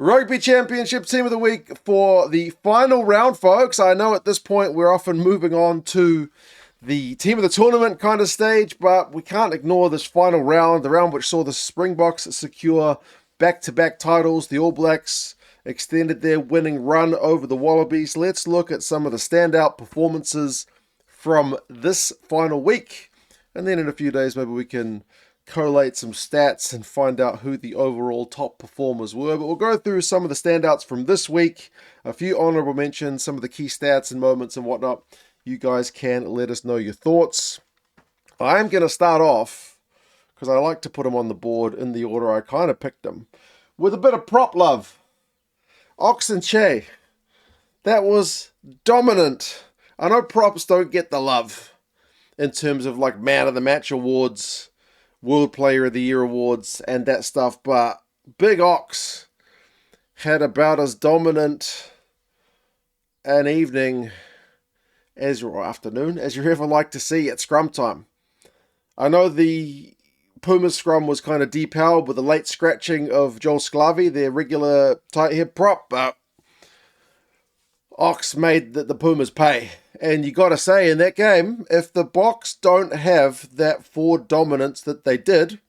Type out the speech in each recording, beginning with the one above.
Rugby Championship Team of the Week for the final round, folks. I know at this point we're often moving on to the Team of the Tournament kind of stage, but we can't ignore this final round, the round which saw the Springboks secure back-to-back titles. The All Blacks extended their winning run over the Wallabies. Let's look at some of the standout performances from this final week. And then in a few days, maybe we can collate some stats and find out who the overall top performers were. But we'll go through some of the standouts from this week, a few honorable mentions, some of the key stats and moments and whatnot. You guys can let us know your thoughts. I'm going to start off, because I like to put them on the board in the order I kind of picked them, with a bit of prop love. Ox and Che. That was dominant. I know props don't get the love in terms of like Man of the Match awards, World Player of the Year awards and that stuff, but Big Ox had about as dominant an evening or afternoon as you ever like to see at scrum time. I know the Pumas scrum was kind of depowered with the late scratching of Joel Sclavi, their regular tight head prop, but Ox made the Pumas pay. And you got to say, in that game, if the Boks don't have that forward dominance that they did,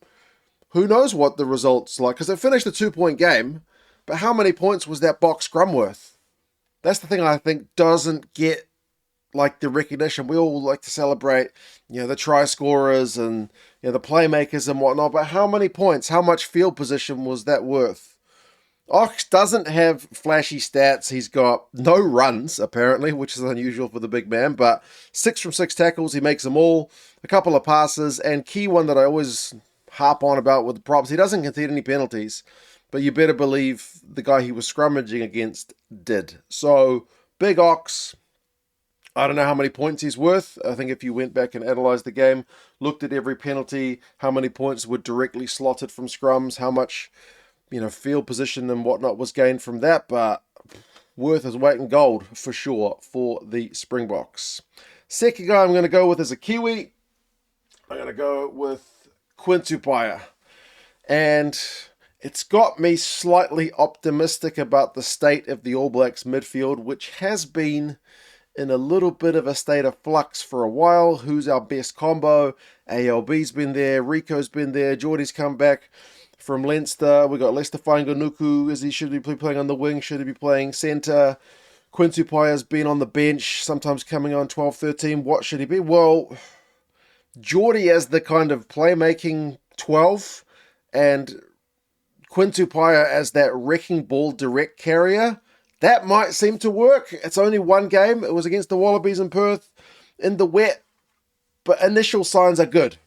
who knows what the results like? Because they finished a 2-point game, but how many points was that Boks scrum worth? That's the thing I think doesn't get like the recognition. We all like to celebrate, the try scorers and the playmakers and whatnot, but how many points, how much field position was that worth? Ox doesn't have flashy stats. He's got no runs, apparently, which is unusual for the big man, but 6 from 6 tackles, he makes them all, a couple of passes, and key one that I always harp on about with the props, he doesn't concede any penalties, but you better believe the guy he was scrummaging against did. So, Big Ox, I don't know how many points he's worth. I think if you went back and analysed the game, looked at every penalty, how many points were directly slotted from scrums, how much field position and whatnot was gained from that, but worth his weight in gold for sure for the Springboks. Second guy I'm going to go with is a Kiwi. I'm going to go with Quinn Tupaia. And it's got me slightly optimistic about the state of the All Blacks midfield, which has been in a little bit of a state of flux for a while. Who's our best combo? ALB's been there, Rico's been there, Geordie's come back from Leinster. We got Lester Fainganuku. Should he be playing on the wing? Should he be playing centre? Quinn Tupaia's been on the bench, sometimes coming on 12-13. What should he be? Well, Geordie as the kind of playmaking 12 and Quinn Tupaia as that wrecking ball direct carrier. That might seem to work. It's only one game. It was against the Wallabies in Perth in the wet, but initial signs are good.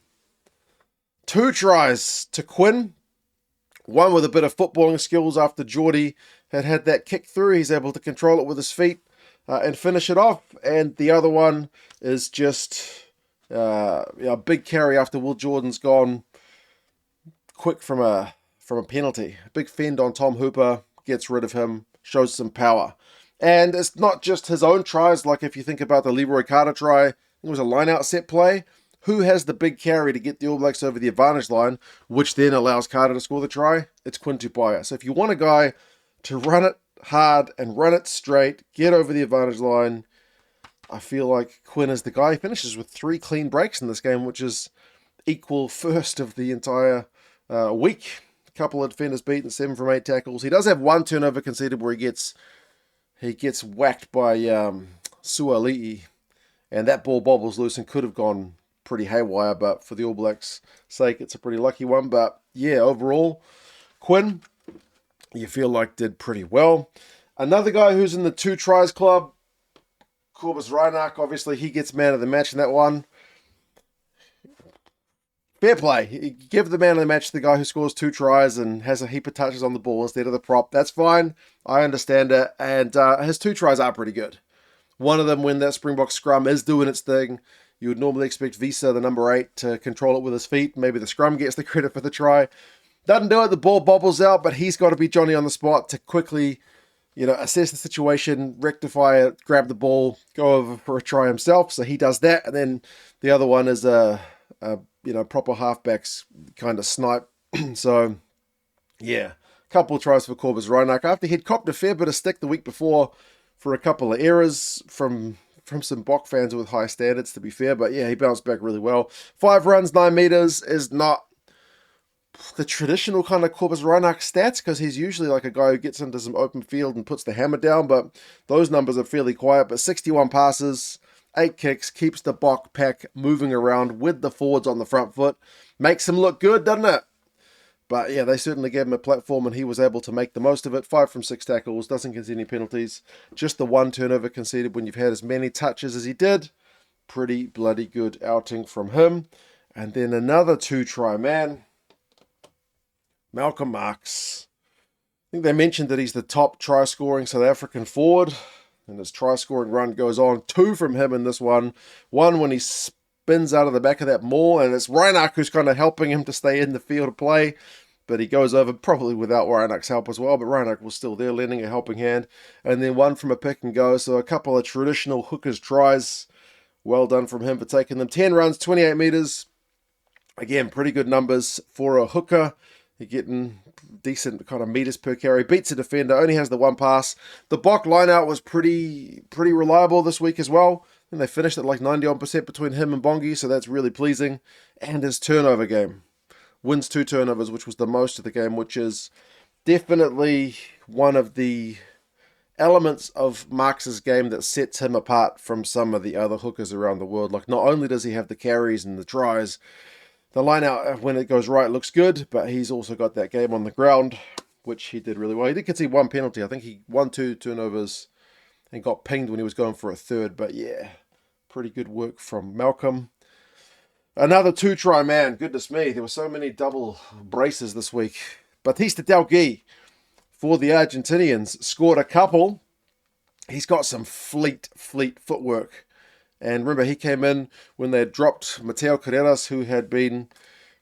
2 tries to Quinn. One with a bit of footballing skills after Geordie had that kick through. He's able to control it with his feet and finish it off. And the other one is just a big carry after Will Jordan's gone quick from a penalty. A big fend on Tom Hooper, gets rid of him, shows some power. And it's not just his own tries, like if you think about the Leroy Carter try, it was a line-out set play. Who has the big carry to get the All Blacks over the advantage line, which then allows Carter to score the try? It's Quinn Tupaia. So if you want a guy to run it hard and run it straight, get over the advantage line, I feel like Quinn is the guy. He finishes with 3 clean breaks in this game, which is equal first of the entire week. A couple of defenders beaten, 7 from 8 tackles. He does have 1 turnover conceded where he gets whacked by Suali'i, and that ball bobbles loose and could have gone pretty haywire, but for the All Blacks' sake, it's a pretty lucky one. But yeah, overall, Quinn, you feel like did pretty well. Another guy who's in the 2 tries club, Corbus Reinach, obviously he gets man of the match in that one. Fair play. Give the man of the match to the guy who scores 2 tries and has a heap of touches on the ball instead of the prop. That's fine. I understand it. And his 2 tries are pretty good. One of them, when that Springbok scrum is doing its thing, you would normally expect Visa, the number 8, to control it with his feet. Maybe the scrum gets the credit for the try. Doesn't do it. The ball bobbles out, but he's got to be Johnny on the spot to quickly, assess the situation, rectify it, grab the ball, go over for a try himself. So he does that. And then the other one is a proper halfbacks kind of snipe. So, yeah, Couple of tries for Corbus Reinach after he'd copped a fair bit of stick the week before for a couple of errors from some Bok fans with high standards, to be fair. But yeah, he bounced back really well. 5 runs, 9 meters is not the traditional kind of Corbus Reinach stats, because he's usually like a guy who gets into some open field and puts the hammer down, but those numbers are fairly quiet. But 61 passes, 8 kicks, keeps the Bok pack moving around with the forwards on the front foot. Makes him look good, doesn't it? But yeah, they certainly gave him a platform and he was able to make the most of it. 5 from 6 tackles, doesn't concede any penalties. Just the 1 turnover conceded when you've had as many touches as he did. Pretty bloody good outing from him. And then another 2-try man, Malcolm Marx. I think they mentioned that he's the top try-scoring South African forward. And his try-scoring run goes on. 2 from him in this one. 1 when he spins out of the back of that maul. And it's Reinach who's kind of helping him to stay in the field of play. But he goes over probably without Reinach's help as well. But Reinach was still there lending a helping hand. And then 1 from a pick and go. So a couple of traditional hookers tries. Well done from him for taking them. 10 runs, 28 meters. Again, pretty good numbers for a hooker. You're getting decent kind of meters per carry. Beats a defender. Only has the 1 pass. The Bok lineout was pretty reliable this week as well. And they finished at like 91% between him and Bongi, so that's really pleasing. And his turnover game. Wins 2 turnovers, which was the most of the game, which is definitely one of the elements of Marx's game that sets him apart from some of the other hookers around the world. Like, not only does he have the carries and the tries, the line out, when it goes right, looks good, but he's also got that game on the ground, which he did really well. He did concede 1 penalty. I think he won 2 turnovers and got pinged when he was going for a 3rd. But yeah, pretty good work from Malcolm. Another 2-try man. Goodness me, there were so many double braces this week. Batista Delgui for the Argentinians scored a couple. He's got some fleet footwork. And remember, he came in when they had dropped Mateo Carreras, who had been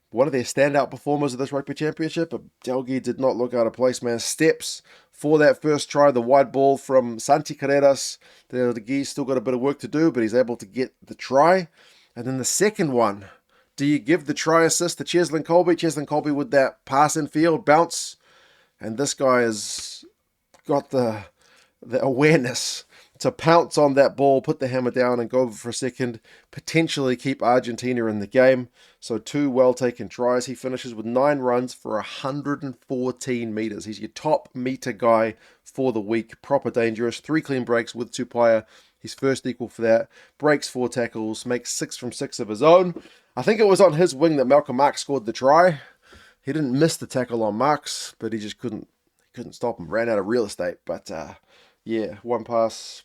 one of their standout performers of this rugby championship. But Delgui did not look out of place, man. Steps for that first try, the wide ball from Santi Carreras. Delgui's still got a bit of work to do, but he's able to get the try. And then the second one, do you give the try assist to Cheslin Colby? Cheslin Colby with that pass in field, bounce. And this guy has got the awareness to pounce on that ball, put the hammer down and go over for a second, potentially keep Argentina in the game. So 2 well-taken tries. He finishes with 9 runs for 114 meters. He's your top meter guy for the week. Proper dangerous. 3 clean breaks with Tupaia. He's first equal for that. Breaks 4 tackles, makes 6 from 6 of his own. I think it was on his wing that Malcolm Marx scored the try. He didn't miss the tackle on Marx, but he just couldn't stop him. Ran out of real estate. But yeah, 1 pass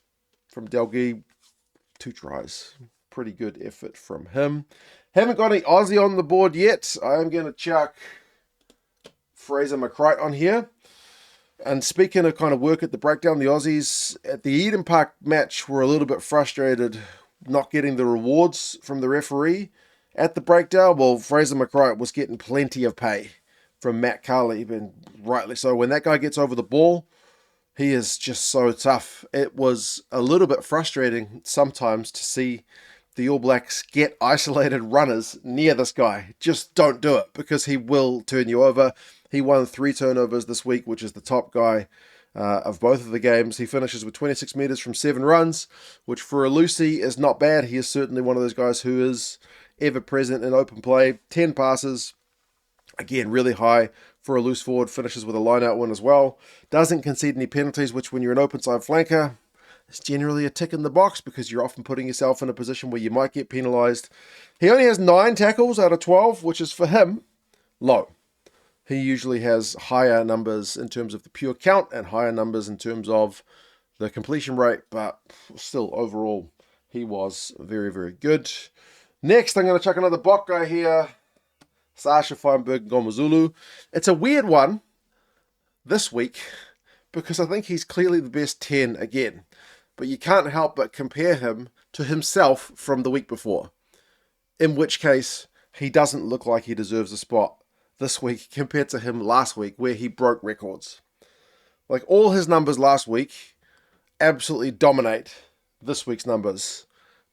from Delgui, 2 tries. Pretty good effort from him. Haven't got any Aussie on the board yet. I'm going to chuck Fraser McCright on here. And speaking of kind of work at the breakdown, the Aussies at the Eden Park match were a little bit frustrated not getting the rewards from the referee at the breakdown. Well, Fraser McCright was getting plenty of pay from Matt Carley, and rightly so. When that guy gets over the ball, he is just so tough. It was a little bit frustrating sometimes to see the All Blacks get isolated runners near this guy. Just don't do it, because he will turn you over. He won 3 turnovers this week, which is the top guy of both of the games. He finishes with 26 meters from 7 runs, which for a Lucy is not bad. He is certainly one of those guys who is ever present in open play. 10 passes, again, really high for a loose forward. Finishes with a line-out win as well. Doesn't concede any penalties, which when you're an open side flanker, it's generally a tick in the box, because you're often putting yourself in a position where you might get penalised. He only has 9 tackles out of 12, which is for him low. He usually has higher numbers in terms of the pure count and higher numbers in terms of the completion rate, but still overall he was very, very good. Next, I'm going to chuck another Bok guy here. Sasha Feinberg Ngomazulu. It's a weird one this week, because I think he's clearly the best 10 again. But you can't help but compare him to himself from the week before. In which case, he doesn't look like he deserves a spot this week compared to him last week, where he broke records. Like, all his numbers last week absolutely dominate this week's numbers.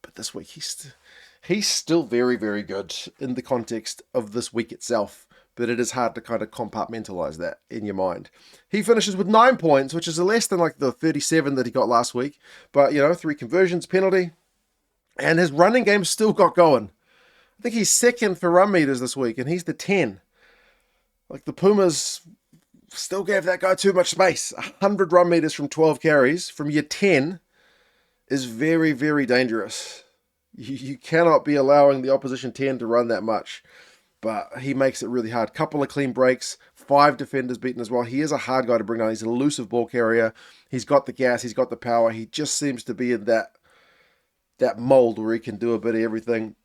But this week, he's still very, very good in the context of this week itself, but it is hard to kind of compartmentalize that in your mind. He finishes with 9 points, which is less than like the 37 that he got last week. But, 3 conversions, penalty. And his running game still got going. I think he's second for run meters this week, and he's the 10. Like, the Pumas still gave that guy too much space. 100 run meters from 12 carries from your 10 is very, very dangerous. You cannot be allowing the opposition 10 to run that much. But he makes it really hard. Couple of clean breaks, 5 defenders beaten as well. He is a hard guy to bring down. He's an elusive ball carrier. He's got the gas. He's got the power. He just seems to be in that mold where he can do a bit of everything.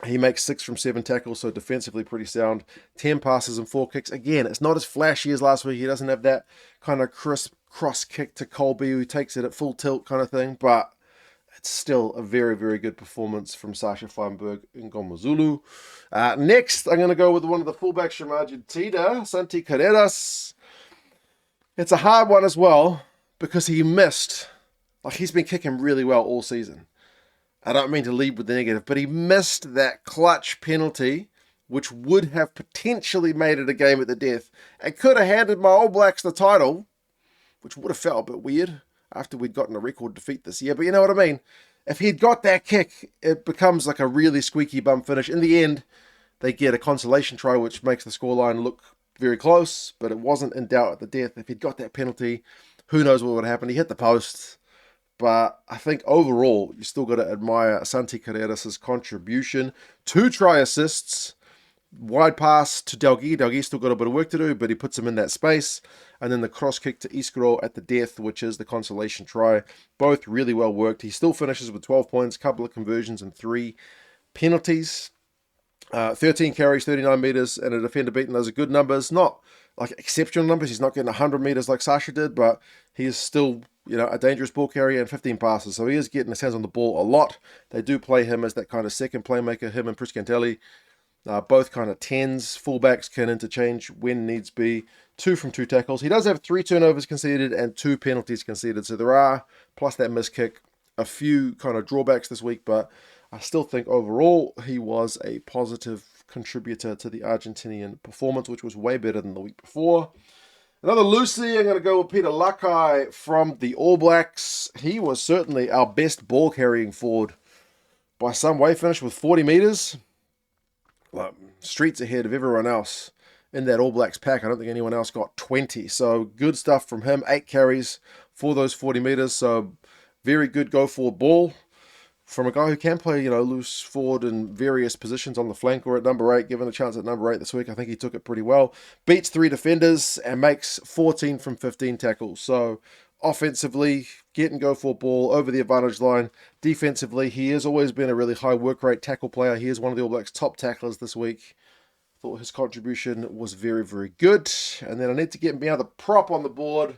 He makes 6 from 7 tackles, so defensively pretty sound. 10 passes and 4 kicks. Again, it's not as flashy as last week. He doesn't have that kind of crisp cross kick to Colby who takes it at full tilt kind of thing. But it's still a very, very good performance from Sasha Feinberg in Ngomazulu. Next, I'm going to go with one of the fullbacks from Argentina, Santi Carreras. It's a hard one as well because he missed. Like, he's been kicking really well all season. I don't mean to lead with the negative, but he missed that clutch penalty, which would have potentially made it a game at the death and could have handed my All Blacks the title, which would have felt a bit weird after we'd gotten a record defeat this year. But you know what I mean? If he'd got that kick, it becomes like a really squeaky bum finish. In the end, they get a consolation try, which makes the scoreline look very close, but it wasn't in doubt at the death. If he'd got that penalty, who knows what would happen. He hit the post. But I think overall, you still got to admire Santi Carreras' contribution. 2 try assists, wide pass to Delgui. Delgui still got a bit of work to do, but he puts him in that space. And then the cross kick to Iskro at the death, which is the consolation try. Both really well worked. He still finishes with 12 points, couple of conversions and 3 penalties. 13 carries, 39 meters, and a defender beaten. Those are good numbers. Not like exceptional numbers. He's not getting 100 meters like Sasha did, but he is still, a dangerous ball carrier and 15 passes. So he is getting his hands on the ball a lot. They do play him as that kind of second playmaker, him and Priscantelli. Both kind of 10s. Fullbacks can interchange when needs be. 2 from 2 tackles. He does have 3 turnovers conceded and 2 penalties conceded. So there are, plus that missed kick, a few kind of drawbacks this week, but I still think overall he was a positive contributor to the Argentinian performance, which was way better than the week before. Another Lucy, I'm going to go with Peter Lakai from the All Blacks. He was certainly our best ball carrying forward by some way. Finished with 40 meters. Streets ahead of everyone else in that All Blacks pack. I don't think anyone else got 20. So good stuff from him. 8 carries for those 40 meters. So very good go forward ball from a guy who can play, loose forward in various positions on the flank or at number 8. Given a chance at number 8 this week, I think he took it pretty well. Beats 3 defenders and makes 14 from 15 tackles. So offensively, get and go for ball over the advantage line. Defensively, he has always been a really high work rate tackle player. He is one of the All Blacks' top tacklers this week. Thought his contribution was very, very good. And then I need to get me another prop on the board.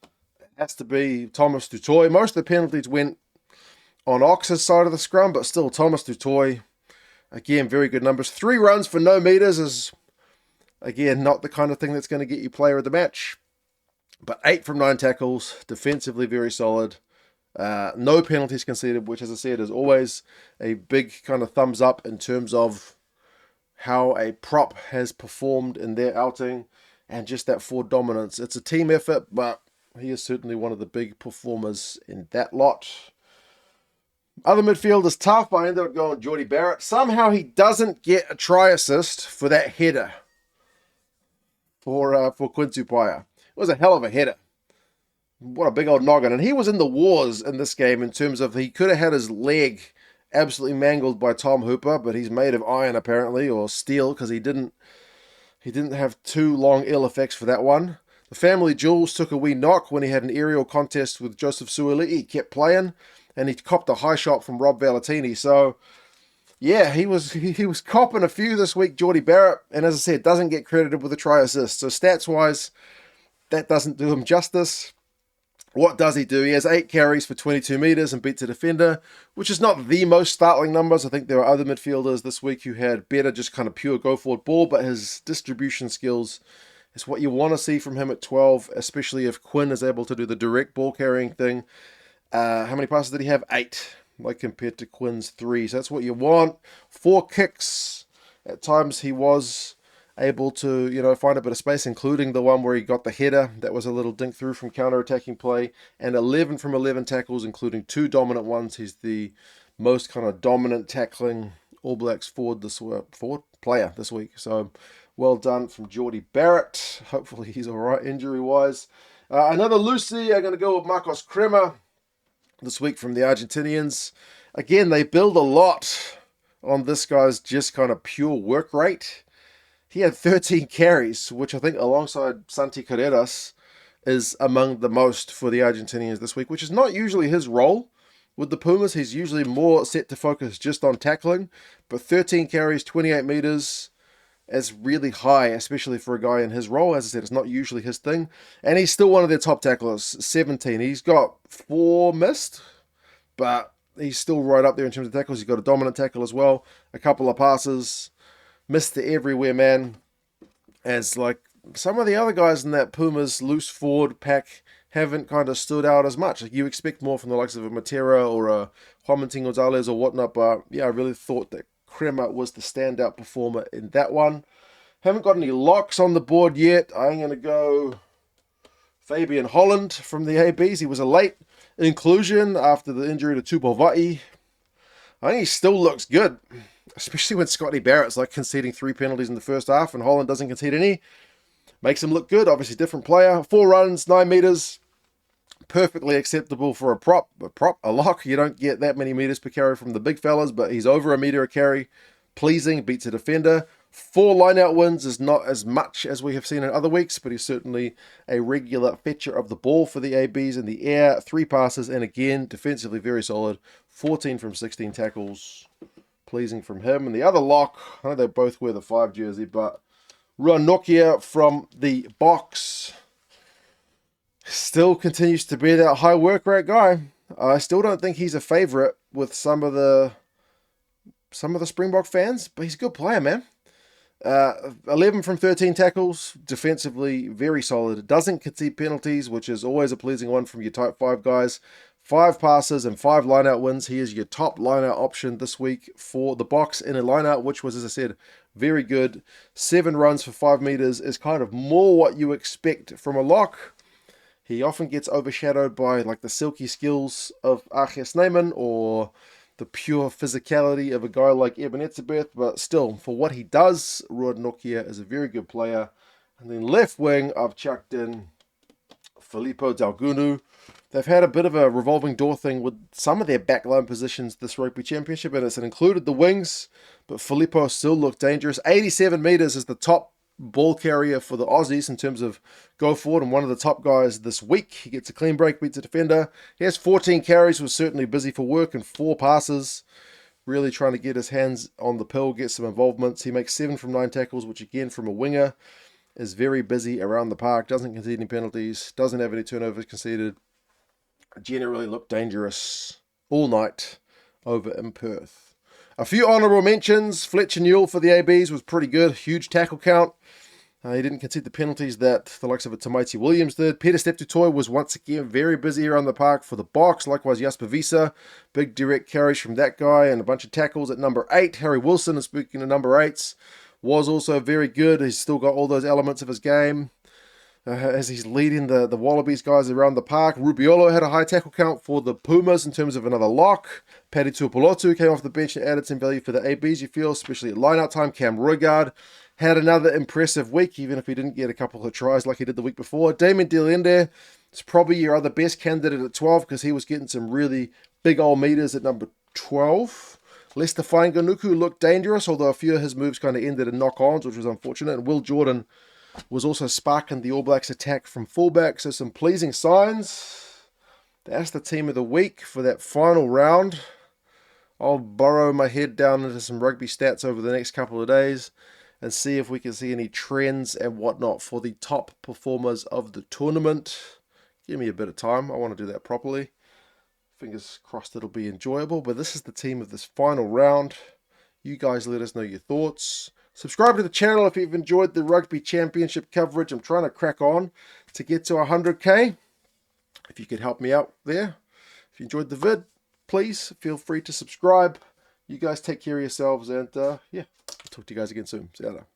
It has to be Thomas Dutoy. Most of the penalties went on Ox's side of the scrum, but still Thomas Dutoy, again, very good numbers. 3 runs for no meters is, again, not the kind of thing that's going to get you player of the match. But 8 from 9 tackles, defensively very solid. No penalties conceded, which, as I said, is always a big kind of thumbs up in terms of how a prop has performed in their outing and just that forward dominance. It's a team effort, but he is certainly one of the big performers in that lot. Other midfield is tough. I ended up going Jordie Barrett. Somehow he doesn't get a try assist for that header for Quincy Paya. It was a hell of a header. What a big old noggin. And he was in the wars in this game in terms of he could have had his leg absolutely mangled by Tom Hooper, but he's made of iron apparently, or steel, because he didn't have too long ill effects for that one. The family Jules took a wee knock when he had an aerial contest with Joseph Suoli. He kept playing, and he copped a high shot from Rob Valentini. So, yeah, he was copping a few this week, Jordie Barrett, and as I said, doesn't get credited with a try assist. So stats-wise, that doesn't do him justice. What does he do? He has 8 carries for 22 meters and beats a defender, which is not the most startling numbers. I think there are other midfielders this week who had better just kind of pure go-forward ball, but his distribution skills is what you want to see from him at 12, especially if Quinn is able to do the direct ball carrying thing. How many passes did he have? 8, like compared to Quinn's 3. So that's what you want. 4 kicks. At times he was able to, find a bit of space, including the one where he got the header. That was a little dink through from counter-attacking play. And 11 from 11 tackles, including 2 dominant ones. He's the most kind of dominant tackling All Blacks forward player this week. So well done from Geordie Barrett. Hopefully he's all right injury-wise. Another Lucy, I'm going to go with Marcos Kremer this week from the Argentinians. Again, they build a lot on this guy's just kind of pure work rate. He had 13 carries, which I think alongside Santi Carreras is among the most for the Argentinians this week, which is not usually his role. With the Pumas, he's usually more set to focus just on tackling, but 13 carries, 28 meters is really high, especially for a guy in his role. As I said, it's not usually his thing. And he's still one of their top tacklers, 17. He's got 4 missed, but he's still right up there in terms of tackles. He's got a dominant tackle as well. A couple of passes. Mr. Everywhere, man. As like some of the other guys in that Pumas loose forward pack haven't kind of stood out as much. Like you expect more from the likes of a Matera or a Juan Gonzalez or whatnot, but yeah, I really thought that Kremer was the standout performer in that one. Haven't got any locks on the board yet. I'm going to go Fabian Holland from the ABs. He was a late inclusion after the injury to Tupolvai. I think he still looks good, especially when Scotty Barrett's like conceding 3 penalties in the first half and Holland doesn't concede any. Makes him look good. Obviously different player. 4 runs, 9 meters. Perfectly acceptable for a lock. You don't get that many meters per carry from the big fellas, but he's over a meter a carry. Pleasing, beats a defender. 4 line-out wins is not as much as we have seen in other weeks, but he's certainly a regular fetcher of the ball for the ABs in the air. 3 passes, and again, defensively very solid. 14 from 16 tackles. Pleasing from him. And the other lock, I know they both wear the 5 jersey, but Ruan Nokia from the Boks still continues to be that high work rate guy. I still don't think he's a favorite with some of the Springbok fans, but he's a good player, man. 11 from 13 tackles, defensively very solid. Doesn't concede penalties, which is always a pleasing one from your type 5 guys. 5 passes and 5 line-out wins. He is your top line-out option this week for the Boks in a line-out, which was, as I said, very good. 7 runs for 5 meters is kind of more what you expect from a lock. He often gets overshadowed by like the silky skills of Archie Snyman or the pure physicality of a guy like Eben Etzebeth, but still, for what he does, Ruan Nokia is a very good player. And then left wing, I've chucked in Filippo Dalgunu. They've had a bit of a revolving door thing with some of their backline positions this Rugby Championship, and it's included the wings, but Filippo still looked dangerous. 87 meters is the top ball carrier for the Aussies in terms of go forward, and one of the top guys this week. He gets a clean break, beats a defender. He has 14 carries, was certainly busy for work, and 4 passes. Really trying to get his hands on the pill, get some involvements. He makes 7 from 9 tackles, which again from a winger is very busy around the park. Doesn't concede any penalties, doesn't have any turnovers conceded. Generally looked dangerous all night over in Perth. A few honourable mentions. Fletcher Newell for the ABs was pretty good. Huge tackle count. He didn't concede the penalties that the likes of a Tamaiti Williams did. Peter Steptoe was once again very busy around the park for the Boks. Likewise, Jasper Visa. Big direct carries from that guy and a bunch of tackles at number 8. Harry Wilson, and speaking of number 8s, was also very good. He's still got all those elements of his game. As he's leading the Wallabies guys around the park. Rubiolo had a high tackle count for the Pumas in terms of another lock. Paddy Tuipulotu came off the bench and added some value for the ABs, you feel, especially at line-out time. Cam Roigard had another impressive week, even if he didn't get a couple of tries like he did the week before. Damien Delende is probably your other best candidate at 12 because he was getting some really big old meters at number 12. Lester Fainganuku looked dangerous, although a few of his moves kind of ended in knock-ons, which was unfortunate. And Will Jordan was also sparking the All Blacks attack from fullback, so some pleasing signs. That's the team of the week for that final round. I'll burrow my head down into some rugby stats over the next couple of days and see if we can see any trends and whatnot for the top performers of the tournament. Give me a bit of time. I want to do that properly. Fingers crossed it'll be enjoyable, but this is the team of this final round. You guys let us know your thoughts. Subscribe to the channel if you've enjoyed the Rugby Championship coverage. I'm trying to crack on to get to 100k. If you could help me out there. If you enjoyed the vid, please feel free to subscribe. You guys take care of yourselves, and yeah, I'll talk to you guys again soon. See you later.